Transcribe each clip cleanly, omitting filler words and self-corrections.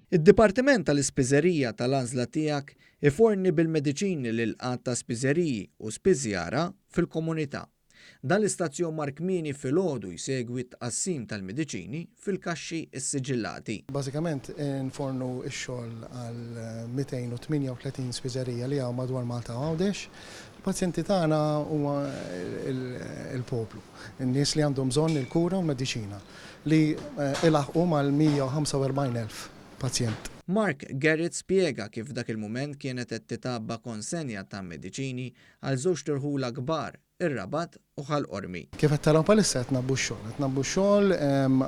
Id-Dipartiment tal-Ispiżerija tal-għażla tiegħek iforni bil-mediċini lil qatt ta' spiżeriji u spiżjara fil-komunità. Dan l-istazzjon Markmini filgħodu jsegwi t-tqassim tal-mediċini fil-kaxxi s-siġillati. Bażikament nfornu x-xogħol għal 238 spiżerija li hawn madwar Malta u Għawdex. Il-pazjenti tagħna huma il-poplu, in-nies li għandhom bżonn il-kura u l-mediċina li ilaħqu mal-145,000 pazjent. Mark Garrett spjega kif dak il-mument kienet qed titabba konsenja ta' mediċini għal żewġ tirħula kbar, ir-Rabat u Ħall-Qormi. Kif qed taraw bħalissa qed nabbu x-xogħol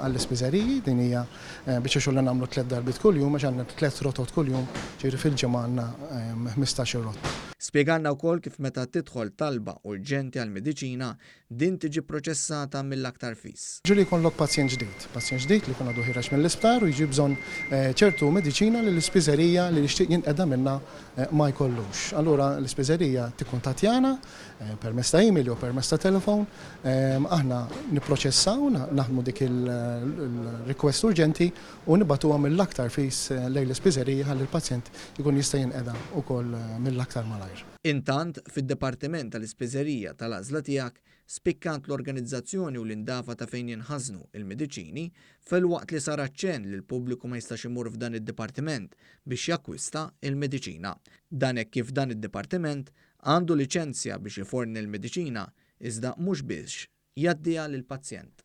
għall-ispiżeriji din hija biex xogħol nagħmlu 3 darbit kuljum għax għandna 3 rotot kuljum, ġifieri fil-ġimgħa għandna 15 rott. Spjegalna wkoll kif meta tidħol talba urġenti għal mediċina din tiġi proċessata mill-aktar fis. Ġieli jkollok pazjent ġdid li jkun għadu ħireġ mill-isptar u jiġi bżonn ċertu mediċina li l-ispiżerija li nixtieq jinqeda minnha ma jkollux. Allura l-ispiżerija tikkuntattjana permezz ta' email jew permezz ta' telefon, aħna nipproċessaw naħdmu dik il-request urġenti u nibatuha mill-aktar fis lejn l-ispiżerija ħalli l-pazjent ikun jista' jinqeda wkoll mill-aktar malajr. Intant, fid-Dipartiment tal-Ispiżerija tal-għażla tiegħek spikkant l-organizzazzjoni u l-indafa ta' fejn jinħażnu il-mediċini filwaqt li sar ċenn li l-pubbliku ma jistax imur f'dan id-dipartiment biex jakkwista il-mediċina. Dan hekk kif dan id-dipartiment għandu liċenzja biex iforni l-mediċina iżda mhux biex jgħaddiha lill-pazjent.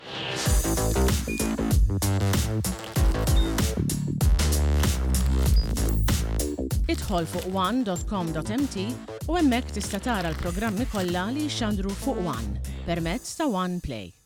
Idħol fuq one.com.mt u hemmhekk tista' tara l-programmi kollha li jxandru fuq One permezz ta' One Play.